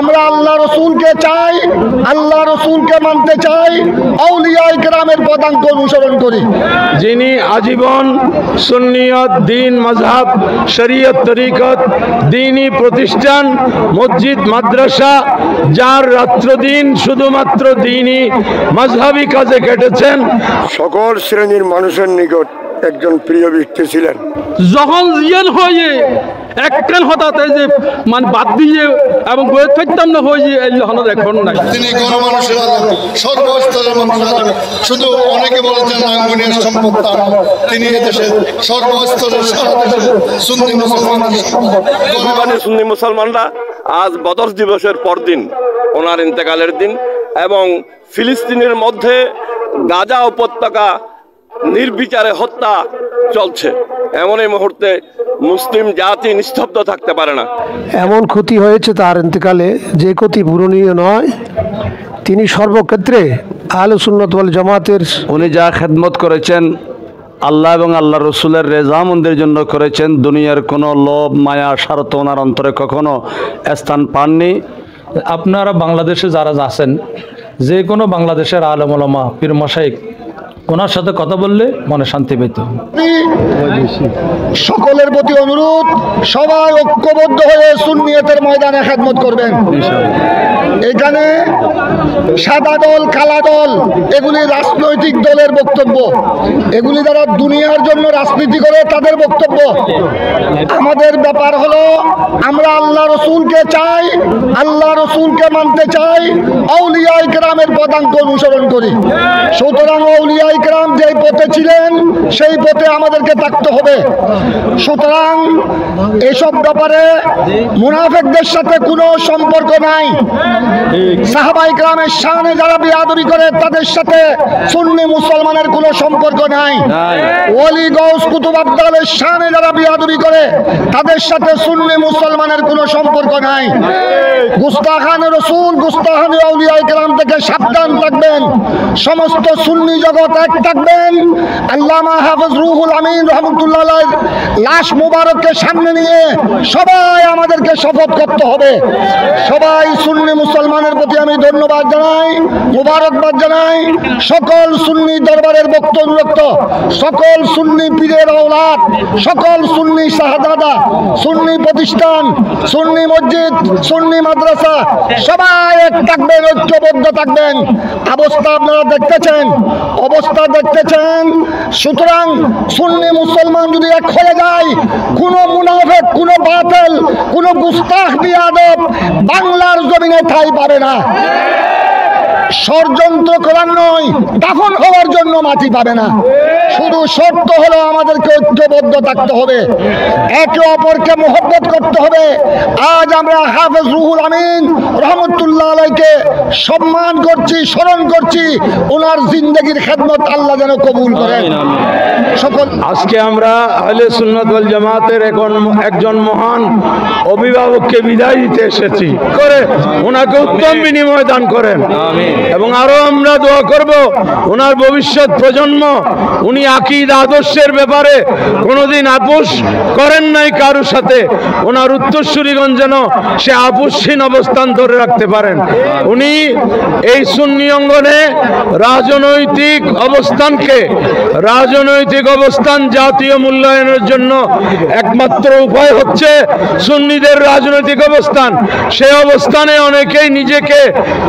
আমরা আল্লাহ রসুলকে চাই, আল্লাহ রসুলকে মানতে চাই, আউলিয়ায়ে কেরামের পদাঙ্ক অনুসরণ করি। যিনি আজীবন সুন্নিয়ত, দ্বীন, মাযহাব, শরীয়ত, তরিকত, দ্বীনি প্রতিষ্ঠান, মসজিদ, মাদ্রাসা, যার রাত্র দিন শুধুমাত্র দ্বীনি মাযহাবী কাজে কেটেছেন, সকল শ্রেণীর মানুষের নিকট একজন প্রিয় ব্যক্তি ছিলেন। যখন জিয়ান হয়ে একখান হঠাৎ যে মানে বাদ দিয়ে এবং বয়ে থাকতাম না হয়ে যে এই হলো এখন নাই। তিনি গণমানুষের আলেম, সর্বস্তরের মানুষের আলেম। শুধু অনেকে বলেছেন রাঙ্গুনিয়ার সম্পদ তার, তিনি এদেশের সর্বস্তরের সারা দেশের সুন্নি মুসলমানদের সম্পদ। সুন্নি মুসলমানরা আজ বদর দিবসের পরদিন ওনার ইন্তেকালের দিন, এবং ফিলিস্তিনের মধ্যে গাজা উপত্যকা নির্বিচারে হত্যা চলছে। এমন এই মুহূর্তে মুসলিম জাতি নিস্তব্ধ থাকতে পারে না। এমন ক্ষতি হয়েছে তার ইন্তেকালে যে ক্ষতি পূরণীয় নয়। তিনি সর্বক্ষেত্রে আহলে সুন্নাত ওয়াল জামাতের উনি যা খেদমত করেছেন আল্লাহ এবং আল্লাহ রসুলের রেজামন্দের জন্য করেছেন। দুনিয়ার কোনো লোভ, মায়া, স্বার্থ ওনার অন্তরে কখনো স্থান পাননি। আপনারা বাংলাদেশে যারা আছেন, যে কোনো বাংলাদেশের আলেম ওলামা, পীর মাশায়েখ, ওনার সাথে কথা বললে মনে শান্তি পেত। সকলের প্রতি অনুরোধ, সবাই ঐক্যবদ্ধ হয়ে সুন্নিয়তের ময়দানে খেদমত করবেন। এখানে সাদা দল, কালা দল, এগুলি রাজনৈতিক দলের বক্তব্য। এগুলি যারা দুনিয়ার জন্য রাজনীতি করে তাদের বক্তব্য। আমাদের ব্যাপার হলো আমরা আল্লাহ রসুলকে চাই, আল্লাহ রসুলকে মানতে চাই, আউলিয়ায়ে কেরামের পদাঙ্ক অনুসরণ করি। সুতরাং আউলিয়ায়ে কেরাম যেই পথে ছিলেন সেই পথে আমাদেরকে থাকতে হবে। সুতরাং এসব ব্যাপারে মুনাফিকদের সাথে কোনো সম্পর্ক নাই। সাহাবায়ে কেরামের শানে যারা বেয়াদবি করে তাদের সাথে সুন্নি মুসলমানের কোনো সম্পর্ক নাই। ওলি গৌস কুতুব আব্দালের শানে যারা বেয়াদবি করে তাদের সাথে সুন্নি মুসলমানের কোনো সম্পর্ক নাই। গুস্তাখানে রসুল, গুস্তাখানে আউলিয়ায়ে কেরাম থেকে সাবধান থাকবেন। সমস্ত সুন্নি জগৎ এক থাকবেন। আল্লামা হাফেজ রুহুল আমিন রহমতুল্লাহ আলাইহির লাশ মুবারককে সামনে নিয়ে সবাই আমাদেরকে শপথ করতে হবে। সবাই সুন্নি মুসলমানের প্রতি আমি ধন্যবাদ জানাই, মুবারকবাদ জানাই। সকল সুন্নি দরবারের ভক্ত অনুরক্ত, সকল সুন্নি পীরের ঔলাদ, সকল সুন্নি শাহজাদা, সুন্নি প্রতিষ্ঠান, সুন্নি মসজিদ, সুন্নি মাদ্রাসা, সবাই এক থাকবেন, ঐক্যবদ্ধ থাকবেন। অবস্থা আপনারা দেখতেছেন, অবস্থা দেখতেছেন। সুতরাং সুন্নি মুসলমান যদি এক হয়ে যায়, কোন মুনাফিক, কোন বাতিল, কোন গুস্তাখ বিয়াদব বাংলার জমিনে ঠাঁই পাবে না। ষড়যন্ত্র করার নয়, দাফন হওয়ার জন্য মাটি পাবে না। শুধু শর্ত হলো আমাদেরকে ঐক্যবদ্ধ থাকতে হবে, একে অপরকে মহব্বত করতে হবে। আজ আমরা হাফেজ রুহুল আমিন রহমতুল্লাহ আলাইহিকে সম্মান করছি, স্মরণ করছি। ওনার জিন্দেগির খেদমত আল্লাহ যেন কবুল করেন। সকল আজকে আমরা আহলে সুন্নাত ওয়াল জামাতের একজন মহান অভিভাবককে বিদায় দিতে এসেছি। করে ওনাকে উত্তম বিনিময় দান করেন, এবং আরো আমরা দোয়া করব ওনার ভবিষ্যৎ প্রজন্ম, উনি আকীদা আদর্শের ব্যাপারে কোনোদিন আপোষ করেন নাই কারোর সাথে, ওনার উত্তরসূরিগণ যেন সে আপোষহীন অবস্থান ধরে রাখতে পারেন। উনি এই সুন্নি অঙ্গনে রাজনৈতিক অবস্থান জাতীয় মূল্যায়নের জন্য একমাত্র উপায় হচ্ছে সুন্নিদের রাজনৈতিক অবস্থান। সেই অবস্থানে অনেকেই নিজেকে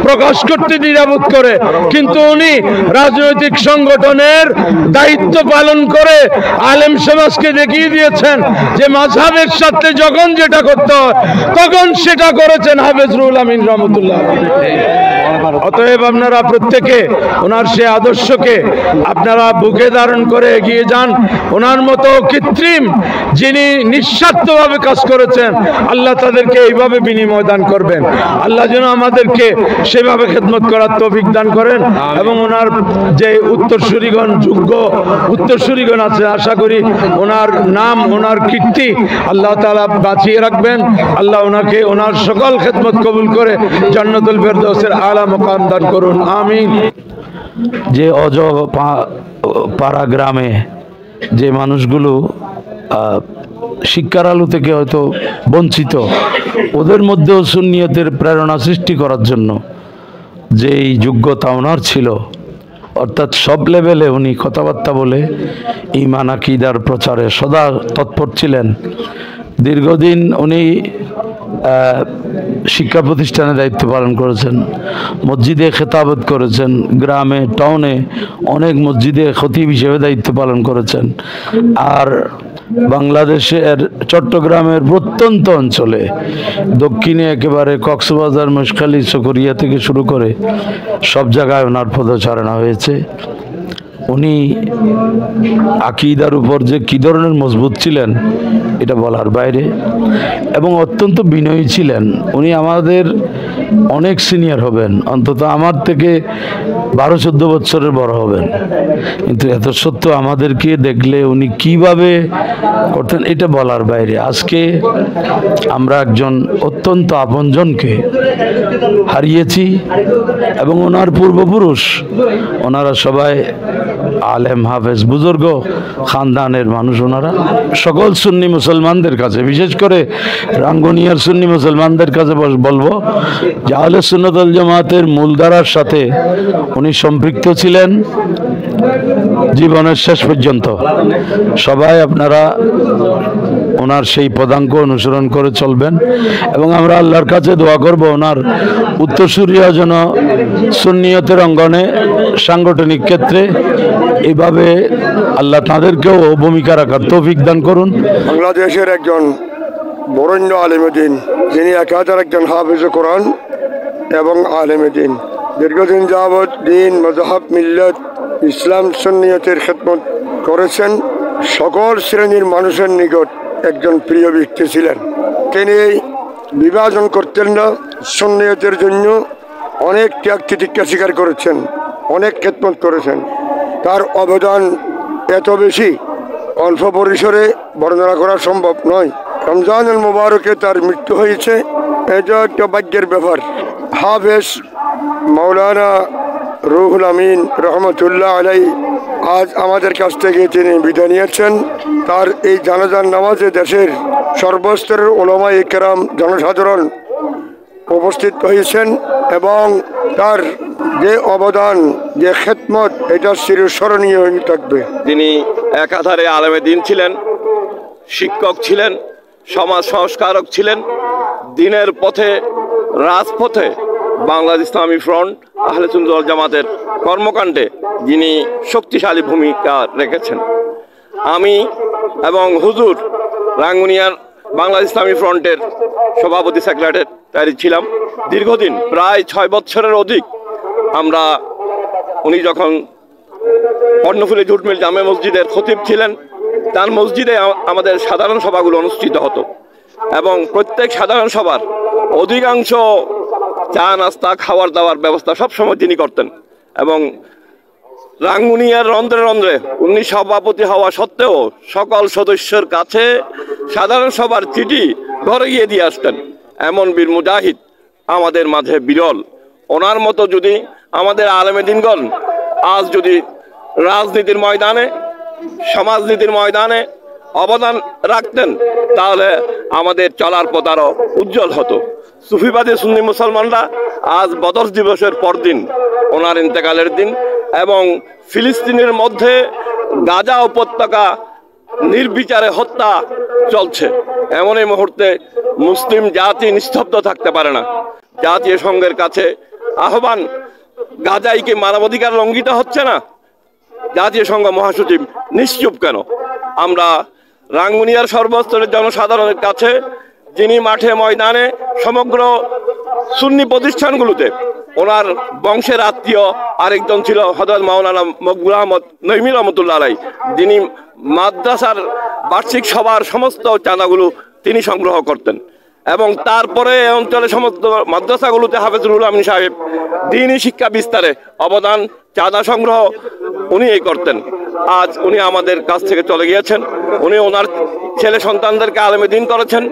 প্রকাশ করতে দ্বিধাবোধ করে, কিন্তু উনি রাজনৈতিক সংগঠনের দায়িত্ব পালন করে আলেম সমাজকে দেখিয়ে দিয়েছেন যে মাযহাবের সাথে যখন যেটা করতে হয় তখন সেটা করেছেন হাফেজ রুহুল আমিন রহমতুল্লাহ। অতএব আপনারা প্রত্যেকে ওনার সে আদর্শকে আপনারা বুকে ধারণ করে এগিয়ে যান। ওনার মতো কৃত্রিম যিনি নিঃস্বার্থভাবে কাজ করেছেন, আল্লাহ তাদেরকে এইভাবে বিনিময় দান করবেন। আল্লাহ যেন আমাদেরকে সেভাবে খেদমত করার তৌফিক দান করেন, এবং ওনার যে উত্তরসূরিগণ, যোগ্য উত্তরসূরিগণ আছে, আশা করি ওনার নাম, ওনার কীর্তি আল্লাহ তাআলা বাঁচিয়ে রাখবেন। আল্লাহ ওনাকে ওনার সকল খেদমত কবুল করে জান্নাতুল ফেরদৌসের আলা মুকাম দান করুন, আমিন। যে পাড়া গ্রামে যে মানুষগুলো শিক্ষার আলো থেকে হয়তো বঞ্চিত, ওদের মধ্যেও সুন্নিয়তের প্রেরণা সৃষ্টি করার জন্য যেই যোগ্যতা ওনার ছিল, অর্থাৎ সব লেভেলে উনি কথাবার্তা বলে ঈমান আকীদার প্রচারে সদা তৎপর ছিলেন। দীর্ঘদিন উনি শিক্ষা প্রতিষ্ঠানে দায়িত্ব পালন করেছেন, মসজিদে খেতাবত করেছেন, গ্রামে টাউনে অনেক মসজিদে খতিব হিসেবে দায়িত্ব পালন করেছেন। আর বাংলাদেশের চট্টগ্রামের প্রত্যন্ত অঞ্চলে দক্ষিণে একেবারে কক্সবাজার, মহেশখালী, চকরিয়া থেকে শুরু করে সব জায়গায় ওনার পদচারণা হয়েছে। উনি আকীদার উপর যে কী ধরনের মজবুত ছিলেন এটা বলার বাইরে, এবং অত্যন্ত বিনয়ী ছিলেন। উনি আমাদের অনেক সিনিয়র হবেন, অন্তত আমার থেকে 12-14 বছরের বড় হবেন, কিন্তু এত সত্ত্বেও আমাদেরকে দেখলে উনি কিভাবে করতেন এটা বলার বাইরে। আজকে আমরা একজন অত্যন্ত আপনজনকে হারিয়েছি, এবং ওনার পূর্বপুরুষ ওনারা সবাই আলেম, হাফেজ, বুজুর্গ খানদানের মানুষ। ওনারা সকল সুন্নি মুসলমানদের কাছে, বিশেষ করে রাঙ্গুনিয়ার সুন্নি মুসলমানদের কাছে বলবো যে আহলে সুন্নাত ওয়াল জামাতের মূলধারার সাথে উনি সম্পৃক্ত ছিলেন জীবনের শেষ পর্যন্ত। সবাই আপনারা ওনার সেই পদাঙ্ক অনুসরণ করে চলবেন, এবং আমরা আল্লাহর কাছে দোয়া করব ওনার উত্তরসূরিরা যেন সুন্নিয়তের অঙ্গনে সাংগঠনিক ক্ষেত্রে এইভাবে আল্লাহ তাদেরকেও ভূমিকা রাখার তৌফিক দান করুন। বাংলাদেশের একজন বরেণ্য আলেমুদ্দিন, যিনি একাধারে একজন হাফেজ কোরআন এবং আলেমুদ্দিন, দীর্ঘদিন যাবৎ দিন, মযহাব, মিল্লাত, ইসলাম, সুন্নিয়তের খেদমত করেছেন। সকল শ্রেণীর মানুষের নিকট একজন প্রিয় ব্যক্তি ছিলেন। তিনি বিভাজন করতেন না, সুন্নিয়তের জন্য অনেক ত্যাগ তিতিক্ষা স্বীকার করেছেন, অনেক খেদমত করেছেন। তার অবদান এত বেশি, অল্প পরিসরে বর্ণনা করা সম্ভব নয়। রমজানুল মুবারকে তার মৃত্যু হয়েছে, এটা একটা ভাগ্যের ব্যাপার। হাফেজ মাওলানা রুহুল আমিন রহমতুল্লাহ আলাই আজ আমাদের কাছ থেকে তিনি বিদায় নিয়েছেন। তার এই জানাজার নামাজে দেশের সর্বস্তরের উলামায়ে কেরাম, জনসাধারণ উপস্থিত হয়েছেন, এবং তার যে অবদান, যে খেদমত, এটা চিরস্মরণীয় হয়ে থাকবে। তিনি একাধারে আলেমে দিন ছিলেন, শিক্ষক ছিলেন, সমাজ সংস্কারক ছিলেন। দিনের পথে, রাজপথে বাংলাদেশ ইসলামী ফ্রন্ট, আহলে সুন্নাত ওয়াল জামাতের কর্মকাণ্ডে যিনি শক্তিশালী ভূমিকা রেখেছেন। আমি এবং হুজুর রাঙ্গুনিয়ার বাংলাদেশ ইসলামী ফ্রন্টের সভাপতি, সেক্রেটারি ছিলাম দীর্ঘদিন, প্রায় 6 বছরের অধিক। আমরা উনি যখন কর্ণফুলী জুটমিল জামে মসজিদের খতিব ছিলেন, তার মসজিদে আমাদের সাধারণ সভাগুলো অনুষ্ঠিত হতো, এবং প্রত্যেক সাধারণ সভার অধিকাংশ চা, নাস্তা, খাওয়ার দাওয়ার ব্যবস্থা সবসময় তিনি করতেন। এবং রাঙ্গুনিয়ার রন্ধ্রে রন্ধ্রে উনি সভাপতি হওয়া সত্ত্বেও সকল সদস্যের কাছে সাধারণ সভার চিঠি ঘরে গিয়ে দিয়ে আসতেন। এমন বীর মুজাহিদ আমাদের মাঝে বিরল। ওনার মতো যদি আমাদের আলেমে দিনগণ আজ যদি রাজনীতির ময়দানে, সমাজনীতির ময়দানে অবদান রাখতেন, তাহলে আমাদের চলার পথ আরো উজ্জ্বল হতো। সুফিবাদী সুন্নি মুসলমানরা আজ বদর দিবসের পরদিন, ওনার ইন্তেকালের দিন, এবং ফিলিস্তিনের মধ্যে গাজা উপত্যকা নির্বিচারে হত্যা চলছে, এমন এই মুহূর্তে মুসলিম জাতি নিস্তব্ধ থাকতে পারে না। জাতীয় সংঘের কাছে আহ্বান, গাজায় কি মানবাধিকার লঙ্ঘিত হচ্ছে না? জাতীয় সংঘ মহাসচিব নিশ্চুপ কেন? আমরা রাঙ্গুনিয়ার সর্বস্তরের জনসাধারণের কাছে, যিনি মাঠে ময়দানে সমগ্র সুন্নি প্রতিষ্ঠানগুলোতে, ওনার বংশের আত্মীয় আরেকজন ছিল হযরত মাওলানা মকবুল আহমদ নঈমী রহমতুল্লাহ আলাইহি, যিনি মাদ্রাসার বার্ষিক সভার সমস্ত চাঁদাগুলো তিনি সংগ্রহ করতেন, এবং তারপরে এই অঞ্চলের সমস্ত মাদ্রাসাগুলোতে হাফেজ রুহুল আমিন সাহেব দ্বীনি শিক্ষা বিস্তারে অবদান, চাঁদা সংগ্রহ, উনি এই করতেন। আজ উনি আমাদের কাছ থেকে চলে গিয়েছেন। উনি ওনার ছেলে সন্তানদেরকে আলেমে দ্বীন করেছেন,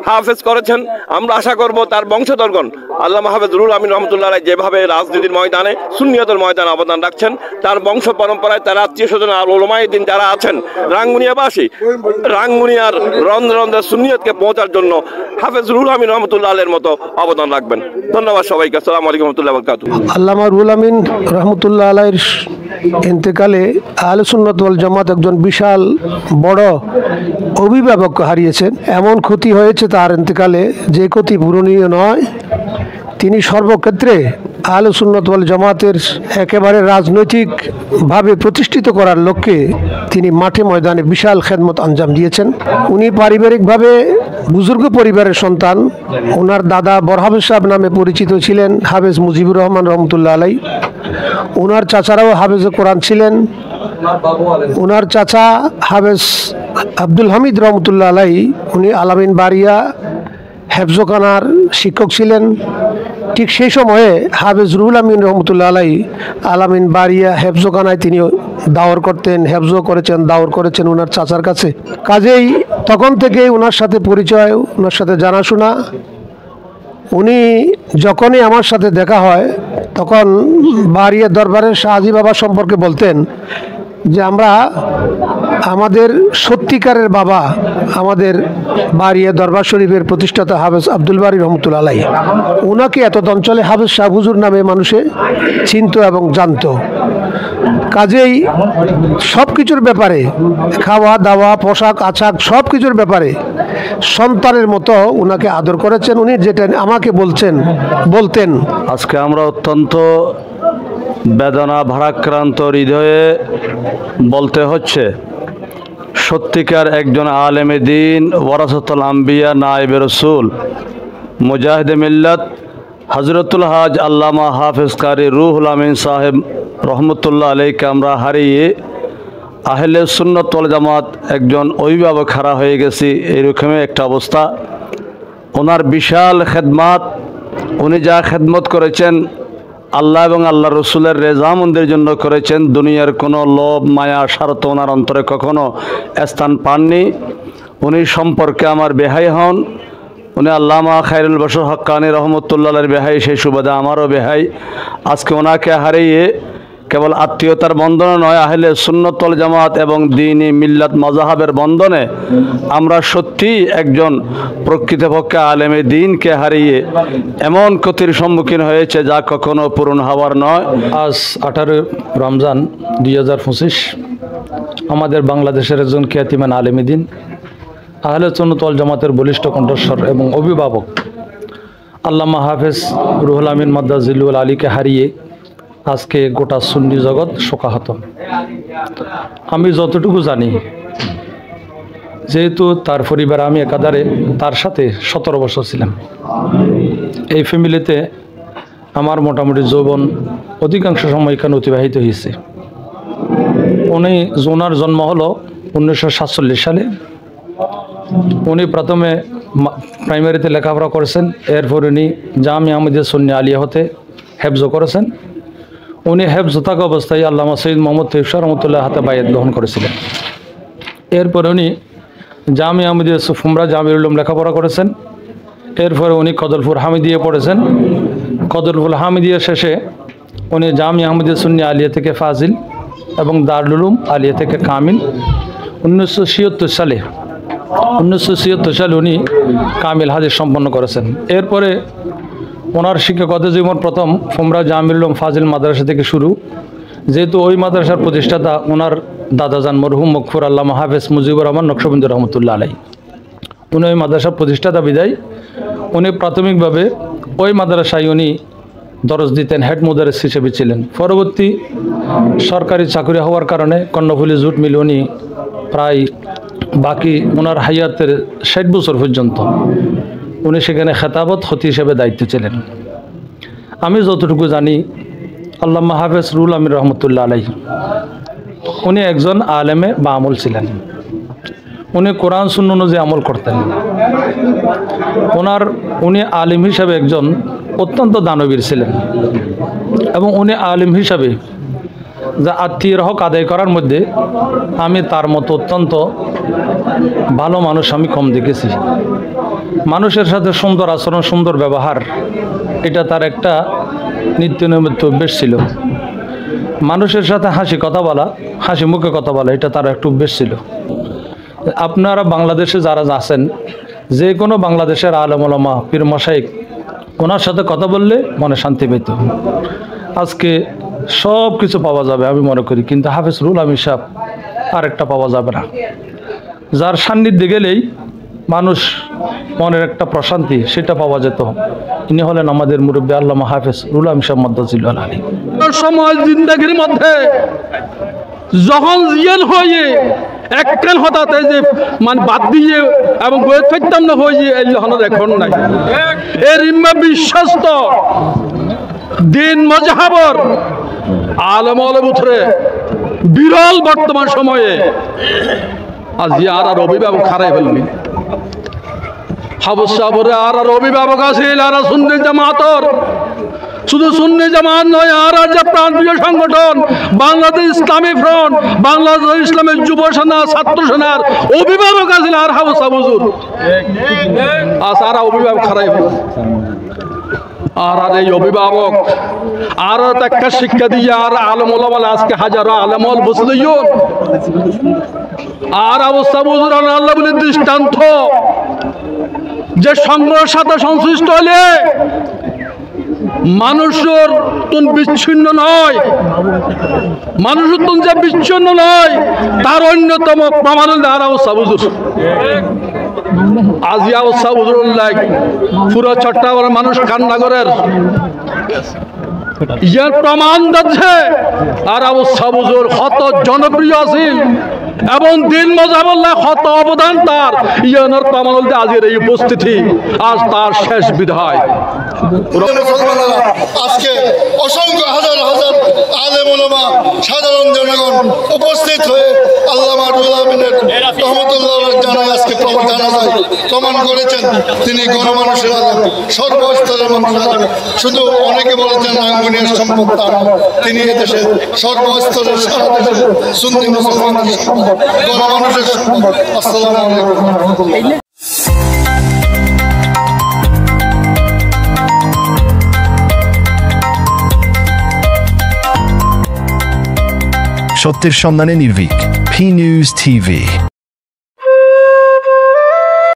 হাফেজ করেছেন। আমরা আশা করব তার বংশধরগণ আল্লামা হাফেজ রুহুল আমিন রহমতুল্লাহ আলাইহি যেভাবে রাজনীতির ময়দানে সুন্নিয়তের ময়দানে অবদান রাখছেন, তার বংশ পরম্পরায় তার আত্মীয় স্বজন আর উলামায়ে দ্বীন যারা আছেন রাঙ্গুনিয়াবাসী, রাঙ্গুনিয়ার রন্ধ্রে রন্ধ্রে সুন্নিয়তকে পৌঁছার জন্য হাফেজ রুহুল আমিন রহমতুল্লাহ আলাইহির মতো অবদান রাখবেন। ধন্যবাদ সবাইকে। আসসালামু আলাইকুম রহমতুল্লাহ বারাকাতুহু। আল্লামা রুহুল আমিন রহমতুল্লাহ আলাইহির ইন্তেকালে আহলে সুন্নাত ওয়াল জামাত একজন বিশাল বড় অভিভাবক হারিয়েছেন। এমন ক্ষতি হয়েছে তার ইন্তেকালে যে ক্ষতি পূরণীয় নয়। তিনি সর্বক্ষেত্রে আহলে সুন্নাত ওয়াল জামাতের একেবারে রাজনৈতিকভাবে প্রতিষ্ঠিত করার লক্ষ্যে তিনি মাঠে ময়দানে বিশাল খেদমত আঞ্জাম দিয়েছেন। উনি পারিবারিকভাবে বুজুর্গ পরিবারের সন্তান। ওনার দাদা বরহাবেজ সাহেব নামে পরিচিত ছিলেন হাফেজ মুজিবুর রহমান রহমতুল্লাহ আলাই। ওনার চাচারাও হাফেজে কোরআন ছিলেন। ওনার চাচা হাফেজ আব্দুল হামিদ রহমতুল্লাহ আলাই, উনি আলামিন বারিয়া হেফজখানার শিক্ষক ছিলেন। ঠিক সেই সময়ে হাফেজ রুহুল আমিন রহমতুল্লাহ আলাই আলামিন বারিয়া হেফজখানায় তিনি দাওর করতেন, হেফজ করেছেন, দাওর করেছেন ওনার চাচার কাছে। কাজেই তখন থেকে ওনার সাথে পরিচয়, ওনার সাথে জানাশোনা। উনি যখনই আমার সাথে দেখা হয় তখন বারিয়া দরবারের শাহজি বাবা সম্পর্কে বলতেন যে আমরা আমাদের সত্যিকারের বাবা আমাদের বারিয়া দরবার শরীফের প্রতিষ্ঠাতা হাফেজ আব্দুল বারী রহমতুল্লাহ আলাইহি, ওনাকে এত অঞ্চলে হাফেজ শাহ হুজুর নামে মানুষে চিনত এবং জানত। কাজেই সব কিছুর ব্যাপারে, খাওয়া দাওয়া পোশাক আছাক সব কিছুর ব্যাপারে সন্তানের মতো ওনাকে আদর করেছেন। উনি যেটা আমাকে বলতেন আজকে আমরা অত্যন্ত বেদনা ভারাক্রান্ত হৃদয়ে বলতে হচ্ছে, সত্যিকার একজন আলেমে দ্বীন, ওয়ারাসাতুল আম্বিয়া, নায়েবে রসুল, মুজাহিদে মিল্লাত হযরতুল হাজ আল্লামা হাফেজ কারি রুহুল আমিন সাহেব রহমতুল্লাহ আলাইহিকে আমরা হারিয়ে আহলে সুন্নাত ওয়াল জামাত একজন অভিভাবক হারা হয়ে গেছি। এইরকমই একটা অবস্থা। ওনার বিশাল খেদমাত, উনি যা খেদমত করেছেন আল্লাহ এবং আল্লাহ রসুলের রেজামন্দের জন্য করেছেন। দুনিয়ার কোনো লোভ মায়া স্বার্থ ওনার অন্তরে কখনো স্থান পাননি। উনি সম্পর্কে আমার বেহাই হন। উনি আল্লামা খায়রুল বশর হক্কানি রহমতুল্লাহের বেহাই, সেই সুবাদে আমারও বেহাই। আজকে ওনাকে হারিয়ে কেবল আত্মীয়তার বন্ধনে নয়, আহলে সুন্নাত ওয়াল জামাত এবং দ্বীনি মিল্লাত মাযহাবের বন্ধনে আমরা সত্যিই একজন প্রকৃতপক্ষে আলেমে দ্বীনকে হারিয়ে এমন ক্ষতির সম্মুখীন হয়েছে যা কখনো পূরণ হওয়ার নয়। আজ 18 রমজান 2025 আমাদের বাংলাদেশের একজন খ্যাতিমান আলেমে দ্বীন, আহলে সুন্নাত ওয়াল জামাতের বলিষ্ঠ কণ্ঠস্বর এবং অভিভাবক আল্লামা হাফেজ রুহুল আমিন মাদ্দাজিলুল আলীকে হারিয়ে আজকে গোটা সুন্নি জগৎ শোকাহত। আমি যতটুকু জানি, যেহেতু তার পরিবার, আমি একাধারে তার সাথে 17 বছর ছিলাম। এই ফ্যামিলিতে আমার মোটামুটি যৌবন অধিকাংশ সময় এখানে অতিবাহিত হয়েছে। ওনার জন্ম হলো 1947 সালে। উনি প্রথমে প্রাইমারিতে লেখাপড়া করেছেন, এরপর উনি জামিয়া আহমদিয়া সুন্নি আলিয়া হতে হেফজ করেছেন। উনি হেফজ থাকা অবস্থায় আল্লামা সৈয়দ মোহাম্মদ তৈয়ব শাহ রহমতুল্লাহ হাতে বায়াত গ্রহণ করেছিলেন। এরপরে উনি জামিয়া আহমদিয়া সুফুমরা জামিউল উলুম লেখাপড়া করেছেন। এরপরে উনি কদলপুর হামিদিয়া পড়েছেন। কদলপুর হামিদিয়া শেষে উনি জামিয়া আহমদিয়া সুন্নি আলিয়া থেকে ফাজিল এবং দারুল উলুম আলিয়া থেকে কামিল। 1976 সালে উনি কামিল হাদিস সম্পন্ন করেছেন। এরপরে ওনার শিক্ষকতা জীবন প্রথম ফুমরা জামিউল উলুম ফাজিল মাদ্রাসা থেকে শুরু। যেহেতু ওই মাদ্রাসার প্রতিষ্ঠাতা ওনার দাদাজান মরহুম মকফুর আল্লামা হাফেজ মুজিবুর রহমান নকশবন্দি রহমতুল্লাহ আলাইহি, উনি ওই মাদ্রাসার প্রতিষ্ঠাতা বিদায় উনি প্রাথমিকভাবে ওই মাদ্রাসায় উনি দরজ দিতেন, হেড মুদারিস হিসেবে ছিলেন। পরবর্তী সরকারি চাকরি হওয়ার কারণে কর্ণফুলী জুট মিল উনি প্রায় বাকি ওনার হায়াতের 60 বছর পর্যন্ত উনি সেখানে খেতাবত হতি হিসেবে দায়িত্ব ছিলেন। আমি যতটুকু জানি আল্লামা হাফেজ রুহুল আমিন রহমতুল্লাহ আলাইহি উনি একজন আলেমে বা আমল ছিলেন। উনি কোরআন সুন্নাহ অনুযায়ী আমল করতেন। উনি আলিম হিসাবে একজন অত্যন্ত দানবীর ছিলেন এবং উনি আলিম হিসাবে যা আত্মীয়ের হক আদায় করার মধ্যে আমি তার মতো অত্যন্ত ভালো মানুষ আমি কম দেখেছি। মানুষের সাথে সুন্দর আচরণ, সুন্দর ব্যবহার, এটা তার একটা নিত্য নৈমিত্য অভ্যেস ছিল। মানুষের সাথে হাসি কথা বলা, হাসি মুখে কথা বলা, এটা তার একটু অভ্যেস ছিল। আপনারা বাংলাদেশে যারা আছেন, যে কোনো বাংলাদেশের আলেম ওলামা পীর মাশায়েখ, ওনার সাথে কথা বললে মনে শান্তি পেত। আজকে সব কিছু পাওয়া যাবে আমি মনে করি, কিন্তু হাফেজ রুহুল আমিন সাহেব আরেকটা পাওয়া যাবে না, যার সান্নিধ্যে গেলেই মানুষ মনের একটা প্রশান্তি সেটা পাওয়া যেত। ইনি হলেন আমাদের মুরব্বী আল্লামা হাফেজ রুহুল আমিন সাহেব মাদ্দাজিল্লাহ আলী। সময় জিন্দাগির মধ্যে যখন জিয়ান হয়ে একখান হঠাৎ যে মানে বাদ দিয়ে এবং বইয়ে থাকতাম না হয়ে এই লহনের এখন নাই এর ইম্মা বিশ্বস্ত দিন মজহাবর আলম আলম উঠরে বিরল বর্তমান সময়ে আজ আর অভিভাবক হারাই ফেলবি। হাবুস সাবরে আর অভিভাবক আছিল আর সুন্নি জামাতর, শুধু সুন্নি জামাত নয়, আর যে প্রান্তীয় সংগঠন বাংলাদেশ ইসলামী ফ্রন্ট, বাংলাদেশ ইসলামের যুব সেনা, ছাত্র সেনার অভিভাবক আছিল আর হাবুস সাবুজুর। আজ আর অভিভাবক হারাই ফেল আর এই অভিভাবক আর একটা শিক্ষা দিয়ে আর আলম ওলামাল আজকে হাজারো আলমল বুঝলিও আর অবস্থা বুঝুর আল্লাহ বলে দৃষ্টান্ত যে সংগ্রহের সাথে সংশ্লিষ্ট হলে মানুষের তুন বিচ্ছিন্ন নয়, মানুষের তুন যে বিচ্ছিন্ন নয় তার অন্যতম প্রমাণ হল আর অবস্থা বুঝুর। আজি অবস্থা বুঝুল্লাহ পুরো চট্টগ্রামের মানুষ কান্নাগরের ইয়ার প্রমাণ দিচ্ছে আর অবস্থা বুঝুর কত জনপ্রিয় আছিল এবং দিন মজাবল্লাহ কত অবদান তার ইয়ানোর প্রমাণ বলতে আজকের এই উপস্থিতি, আজ তার শেষ বিদায়। আজকে অসংখ্য হাজার হাজার আলেম ওলামা সাধারণ জনগণ উপস্থিত হয়ে আল্লামা রুহুল আমিনের রহমতুল্লাহ জানায় আজকে প্রমাণ করেছেন তিনি গণমানুষের আলেম, সর্বস্তরের মানুষের আলেম। শুধু অনেকে বলেছেন রাঙ্গুনিয়ার সম্পদ তা নয়, তিনি এদেশের সর্বস্তরের সারা দেশের সুন্নি মুসলমানের সম্পদ, গণমানুষের সম্পদ। আসসালামু আলাইকুম। সত্যের সন্ধানে নির্ভীক, P News TV।